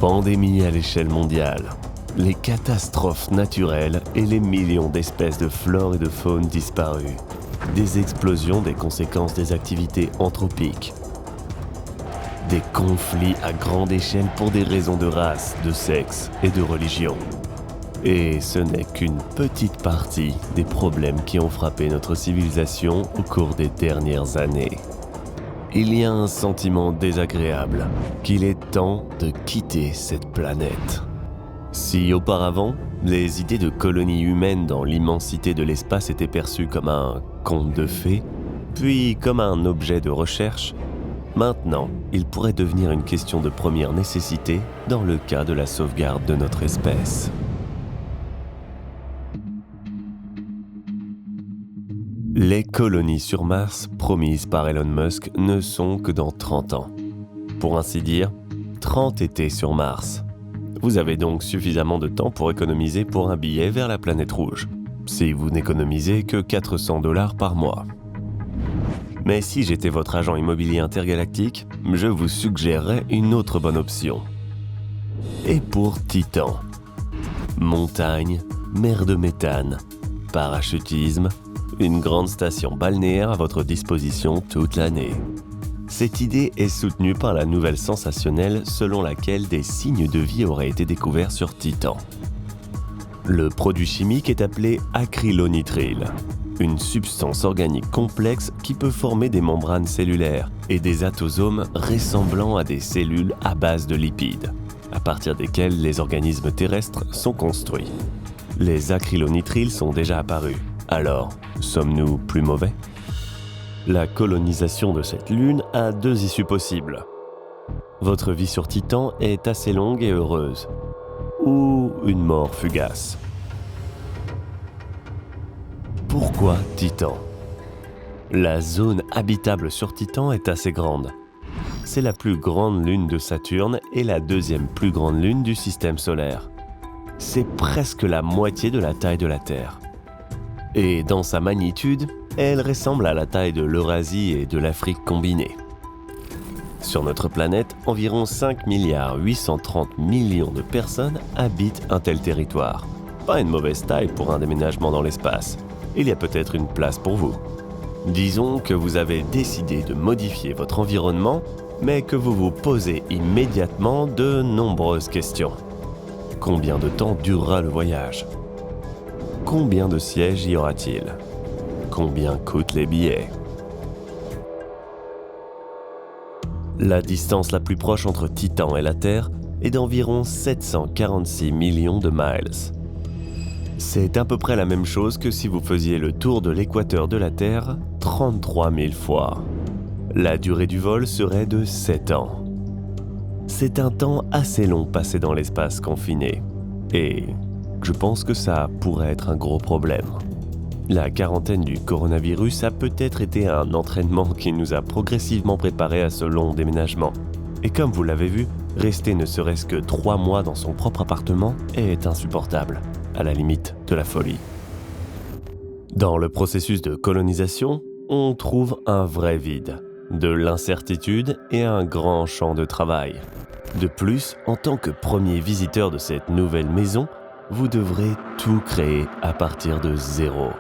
Pandémie à l'échelle mondiale, les catastrophes naturelles et les millions d'espèces de flore et de faune disparues, des explosions des conséquences des activités anthropiques, des conflits à grande échelle pour des raisons de race, de sexe et de religion. Et ce n'est qu'une petite partie des problèmes qui ont frappé notre civilisation au cours des dernières années. Il y a un sentiment désagréable qu'il est temps de quitter cette planète. Si auparavant, les idées de colonies humaines dans l'immensité de l'espace étaient perçues comme un conte de fées, puis comme un objet de recherche, maintenant, il pourrait devenir une question de première nécessité dans le cas de la sauvegarde de notre espèce. Les colonies sur Mars promises par Elon Musk ne sont que dans 30 ans. Pour ainsi dire, 30 étés sur Mars. Vous avez donc suffisamment de temps pour économiser pour un billet vers la planète rouge, si vous n'économisez que $400 par mois. Mais si j'étais votre agent immobilier intergalactique, je vous suggérerais une autre bonne option. Et pour Titan, montagne, mer de méthane, parachutisme, une grande station balnéaire à votre disposition toute l'année. Cette idée est soutenue par la nouvelle sensationnelle selon laquelle des signes de vie auraient été découverts sur Titan. Le produit chimique est appelé acrylonitrile, une substance organique complexe qui peut former des membranes cellulaires et des attosomes ressemblant à des cellules à base de lipides, à partir desquels les organismes terrestres sont construits. Les acrylonitriles sont déjà apparus. Alors, sommes-nous plus mauvais ? La colonisation de cette lune a 2 issues possibles. Votre vie sur Titan est assez longue et heureuse, ou une mort fugace. Pourquoi Titan ? La zone habitable sur Titan est assez grande. C'est la plus grande lune de Saturne et la 2e plus grande lune du système solaire. C'est presque la moitié de la taille de la Terre. Et dans sa magnitude, elle ressemble à la taille de l'Eurasie et de l'Afrique combinées. Sur notre planète, environ 5,830 milliards de personnes habitent un tel territoire. Pas une mauvaise taille pour un déménagement dans l'espace. Il y a peut-être une place pour vous. Disons que vous avez décidé de modifier votre environnement, mais que vous vous posez immédiatement de nombreuses questions. Combien de temps durera le voyage ? Combien de sièges y aura-t-il ? Combien coûtent les billets ? La distance la plus proche entre Titan et la Terre est d'environ 746 millions de miles. C'est à peu près la même chose que si vous faisiez le tour de l'équateur de la Terre 33 000 fois. La durée du vol serait de 7 ans. C'est un temps assez long passé dans l'espace confiné. Et je pense que ça pourrait être un gros problème. La quarantaine du coronavirus a peut-être été un entraînement qui nous a progressivement préparés à ce long déménagement. Et comme vous l'avez vu, rester ne serait-ce que 3 mois dans son propre appartement est insupportable, à la limite de la folie. Dans le processus de colonisation, on trouve un vrai vide, de l'incertitude et un grand champ de travail. De plus, en tant que premier visiteur de cette nouvelle maison, vous devrez tout créer à partir de zéro.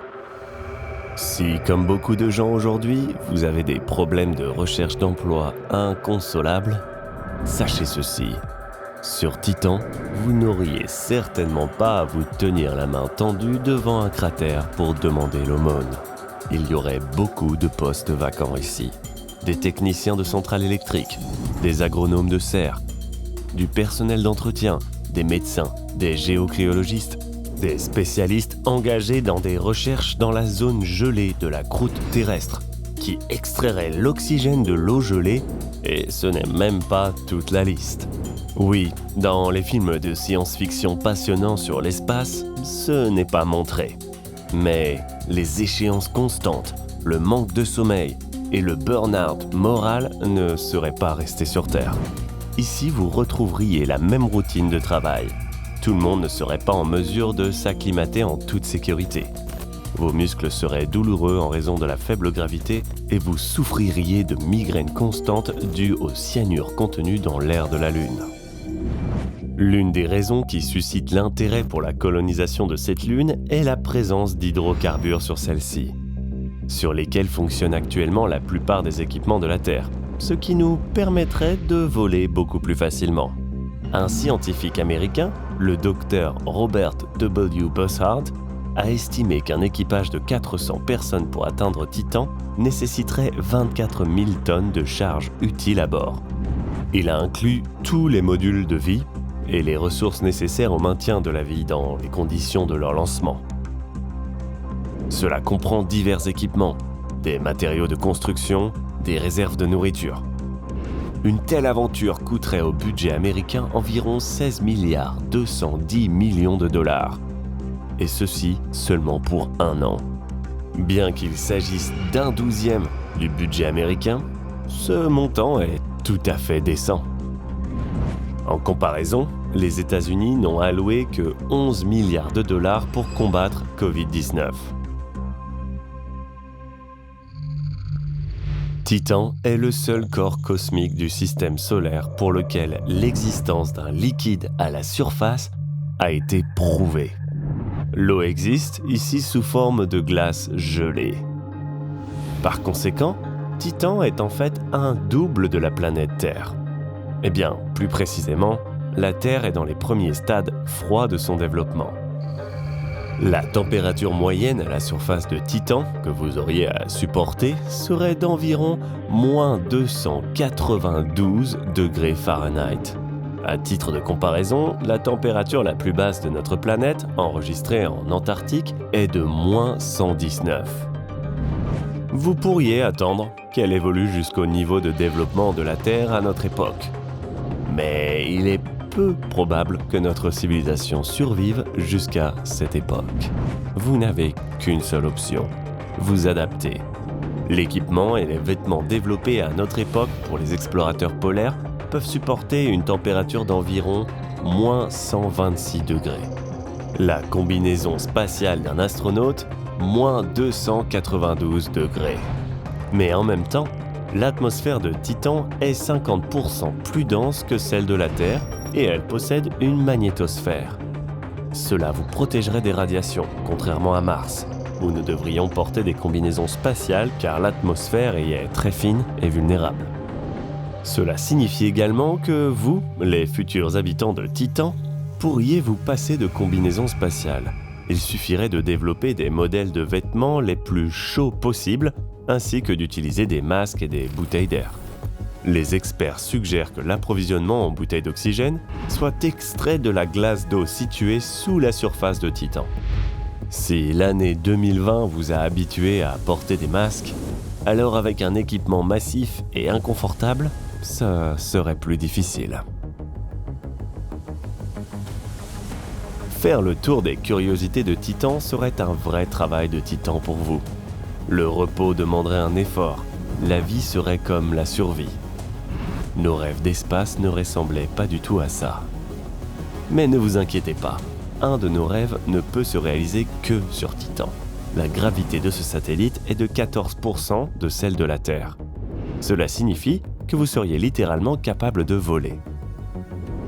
Si, comme beaucoup de gens aujourd'hui, vous avez des problèmes de recherche d'emploi inconsolables, sachez ceci. Sur Titan, vous n'auriez certainement pas à vous tenir la main tendue devant un cratère pour demander l'aumône. Il y aurait beaucoup de postes vacants ici. Des techniciens de centrales électriques, des agronomes de serre, du personnel d'entretien, des médecins, des géocryologistes, des spécialistes engagés dans des recherches dans la zone gelée de la croûte terrestre, qui extrairaient l'oxygène de l'eau gelée, et ce n'est même pas toute la liste. Oui, dans les films de science-fiction passionnants sur l'espace, ce n'est pas montré. Mais les échéances constantes, le manque de sommeil et le burn-out moral ne seraient pas restés sur Terre. Ici, vous retrouveriez la même routine de travail. Tout le monde ne serait pas en mesure de s'acclimater en toute sécurité. Vos muscles seraient douloureux en raison de la faible gravité et vous souffririez de migraines constantes dues au cyanure contenu dans l'air de la Lune. L'une des raisons qui suscite l'intérêt pour la colonisation de cette lune est la présence d'hydrocarbures sur celle-ci, sur lesquels fonctionnent actuellement la plupart des équipements de la Terre, ce qui nous permettrait de voler beaucoup plus facilement. Un scientifique américain, le docteur Robert W. Bussard, a estimé qu'un équipage de 400 personnes pour atteindre Titan nécessiterait 24 000 tonnes de charge utile à bord. Il a inclus tous les modules de vie et les ressources nécessaires au maintien de la vie dans les conditions de leur lancement. Cela comprend divers équipements, des matériaux de construction, des réserves de nourriture. Une telle aventure coûterait au budget américain environ 16 milliards 210 millions de dollars. Et ceci seulement pour 1 an. Bien qu'il s'agisse d'un 12e du budget américain, ce montant est tout à fait décent. En comparaison, les États-Unis n'ont alloué que 11 milliards de dollars pour combattre Covid-19. Titan est le seul corps cosmique du système solaire pour lequel l'existence d'un liquide à la surface a été prouvée. L'eau existe ici sous forme de glace gelée. Par conséquent, Titan est en fait un double de la planète Terre. Eh bien, plus précisément, la Terre est dans les premiers stades froids de son développement. La température moyenne à la surface de Titan que vous auriez à supporter serait d'environ moins 292 degrés Fahrenheit. À titre de comparaison, la température la plus basse de notre planète, enregistrée en Antarctique, est de moins 119. Vous pourriez attendre qu'elle évolue jusqu'au niveau de développement de la Terre à notre époque. Mais il est peu probable que notre civilisation survive jusqu'à cette époque. Vous n'avez qu'une seule option, vous adapter. L'équipement et les vêtements développés à notre époque pour les explorateurs polaires peuvent supporter une température d'environ moins 126 degrés. La combinaison spatiale d'un astronaute, moins 292 degrés. Mais en même temps, l'atmosphère de Titan est 50% plus dense que celle de la Terre et elle possède une magnétosphère. Cela vous protégerait des radiations, contrairement à Mars, où nous devrions porter des combinaisons spatiales car l'atmosphère y est très fine et vulnérable. Cela signifie également que vous, les futurs habitants de Titan, pourriez vous passer de combinaisons spatiales. Il suffirait de développer des modèles de vêtements les plus chauds possibles, ainsi que d'utiliser des masques et des bouteilles d'air. Les experts suggèrent que l'approvisionnement en bouteilles d'oxygène soit extrait de la glace d'eau située sous la surface de Titan. Si l'année 2020 vous a habitué à porter des masques, alors avec un équipement massif et inconfortable, ça serait plus difficile. Faire le tour des curiosités de Titan serait un vrai travail de titan pour vous. Le repos demanderait un effort, la vie serait comme la survie. Nos rêves d'espace ne ressemblaient pas du tout à ça. Mais ne vous inquiétez pas, un de nos rêves ne peut se réaliser que sur Titan. La gravité de ce satellite est de 14% de celle de la Terre. Cela signifie que vous seriez littéralement capable de voler.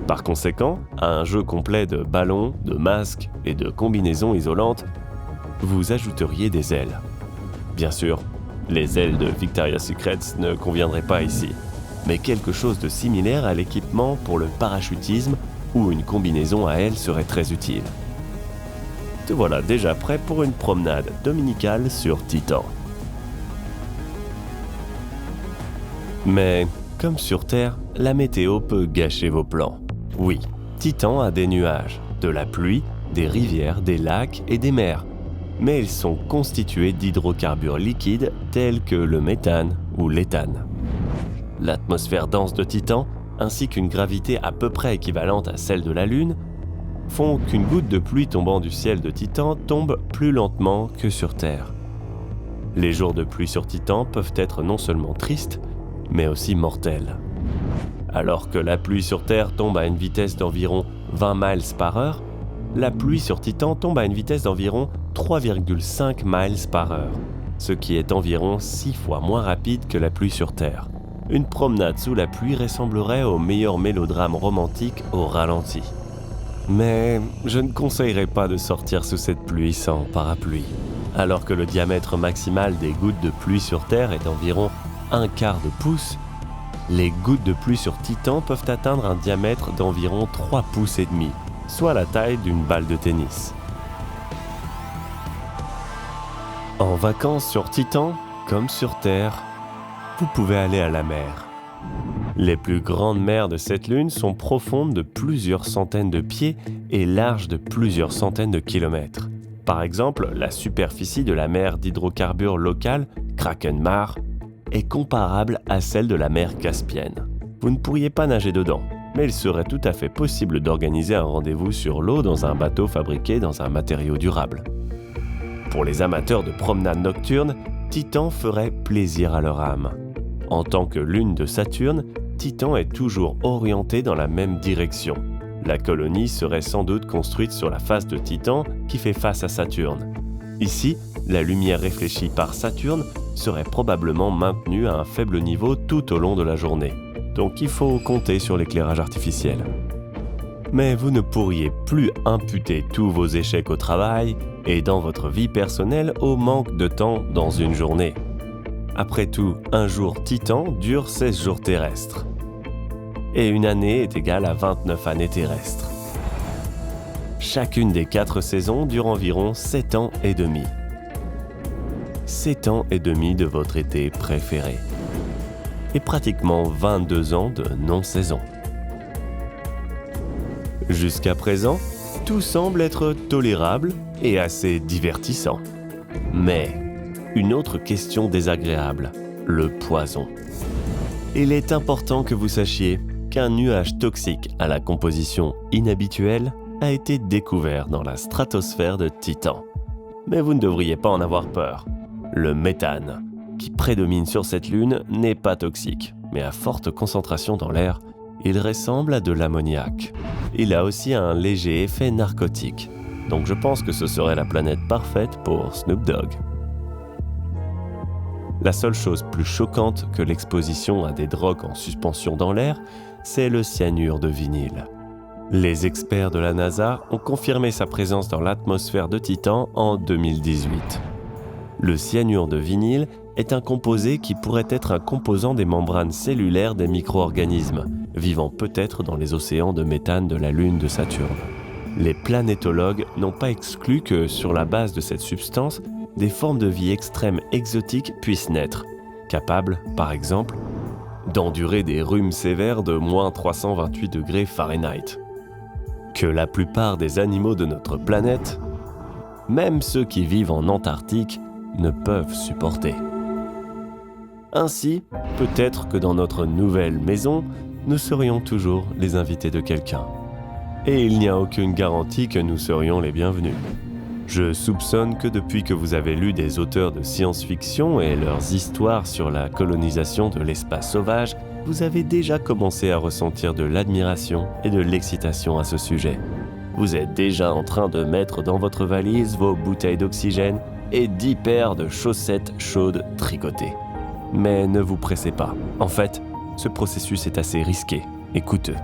Par conséquent, à un jeu complet de ballons, de masques et de combinaisons isolantes, vous ajouteriez des ailes. Bien sûr, les ailes de Victoria's Secret ne conviendraient pas ici, mais quelque chose de similaire à l'équipement pour le parachutisme ou une combinaison à ailes serait très utile. Te voilà déjà prêt pour une promenade dominicale sur Titan. Mais, comme sur Terre, la météo peut gâcher vos plans. Oui, Titan a des nuages, de la pluie, des rivières, des lacs et des mers. Mais ils sont constitués d'hydrocarbures liquides tels que le méthane ou l'éthane. L'atmosphère dense de Titan, ainsi qu'une gravité à peu près équivalente à celle de la Lune, font qu'une goutte de pluie tombant du ciel de Titan tombe plus lentement que sur Terre. Les jours de pluie sur Titan peuvent être non seulement tristes, mais aussi mortels. Alors que la pluie sur Terre tombe à une vitesse d'environ 20 miles par heure, la pluie sur Titan tombe à une vitesse d'environ 3,5 miles par heure, ce qui est environ 6 fois moins rapide que la pluie sur Terre. Une promenade sous la pluie ressemblerait au meilleur mélodrame romantique au ralenti. Mais je ne conseillerais pas de sortir sous cette pluie sans parapluie. Alors que le diamètre maximal des gouttes de pluie sur Terre est d'environ 1/4 de pouce, les gouttes de pluie sur Titan peuvent atteindre un diamètre d'environ 3 pouces et demi, soit la taille d'une balle de tennis. En vacances sur Titan, comme sur Terre, vous pouvez aller à la mer. Les plus grandes mers de cette lune sont profondes de plusieurs centaines de pieds et larges de plusieurs centaines de kilomètres. Par exemple, la superficie de la mer d'hydrocarbures locale, Krakenmar, est comparable à celle de la mer Caspienne. Vous ne pourriez pas nager dedans, mais il serait tout à fait possible d'organiser un rendez-vous sur l'eau dans un bateau fabriqué dans un matériau durable. Pour les amateurs de promenades nocturnes, Titan ferait plaisir à leur âme. En tant que lune de Saturne, Titan est toujours orienté dans la même direction. La colonie serait sans doute construite sur la face de Titan qui fait face à Saturne. Ici, la lumière réfléchie par Saturne serait probablement maintenue à un faible niveau tout au long de la journée. Donc il faut compter sur l'éclairage artificiel. Mais vous ne pourriez plus imputer tous vos échecs au travail et dans votre vie personnelle au manque de temps dans une journée. Après tout, un jour Titan dure 16 jours terrestres. Et une année est égale à 29 années terrestres. Chacune des 4 saisons dure environ 7 ans et demi. 7 ans et demi de votre été préféré. Et pratiquement 22 ans de non-saison. Jusqu'à présent, tout semble être tolérable et assez divertissant. Mais une autre question désagréable, le poison. Il est important que vous sachiez qu'un nuage toxique à la composition inhabituelle a été découvert dans la stratosphère de Titan. Mais vous ne devriez pas en avoir peur. Le méthane, qui prédomine sur cette lune, n'est pas toxique, mais à forte concentration dans l'air, il ressemble à de l'ammoniac. Il a aussi un léger effet narcotique, donc je pense que ce serait la planète parfaite pour Snoop Dogg. La seule chose plus choquante que l'exposition à des drogues en suspension dans l'air, c'est le cyanure de vinyle. Les experts de la NASA ont confirmé sa présence dans l'atmosphère de Titan en 2018. Le cyanure de vinyle est un composé qui pourrait être un composant des membranes cellulaires des micro-organismes, vivant peut-être dans les océans de méthane de la Lune de Saturne. Les planétologues n'ont pas exclu que, sur la base de cette substance, des formes de vie extrêmes exotiques puissent naître, capables, par exemple, d'endurer des rhumes sévères de moins 328 degrés Fahrenheit. Que la plupart des animaux de notre planète, même ceux qui vivent en Antarctique, ne peuvent supporter. Ainsi, peut-être que dans notre nouvelle maison, nous serions toujours les invités de quelqu'un. Et il n'y a aucune garantie que nous serions les bienvenus. Je soupçonne que depuis que vous avez lu des auteurs de science-fiction et leurs histoires sur la colonisation de l'espace sauvage, vous avez déjà commencé à ressentir de l'admiration et de l'excitation à ce sujet. Vous êtes déjà en train de mettre dans votre valise vos bouteilles d'oxygène et 10 paires de chaussettes chaudes tricotées. Mais ne vous pressez pas. En fait, ce processus est assez risqué et coûteux.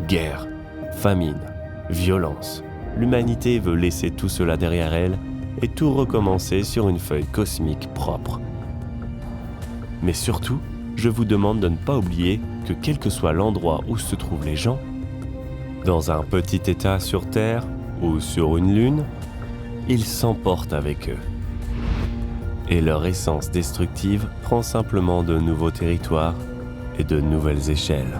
Guerre, famine, violence. L'humanité veut laisser tout cela derrière elle et tout recommencer sur une feuille cosmique propre. Mais surtout, je vous demande de ne pas oublier que quel que soit l'endroit où se trouvent les gens, dans un petit état sur Terre ou sur une lune, ils s'emportent avec eux. Et leur essence destructive prend simplement de nouveaux territoires et de nouvelles échelles.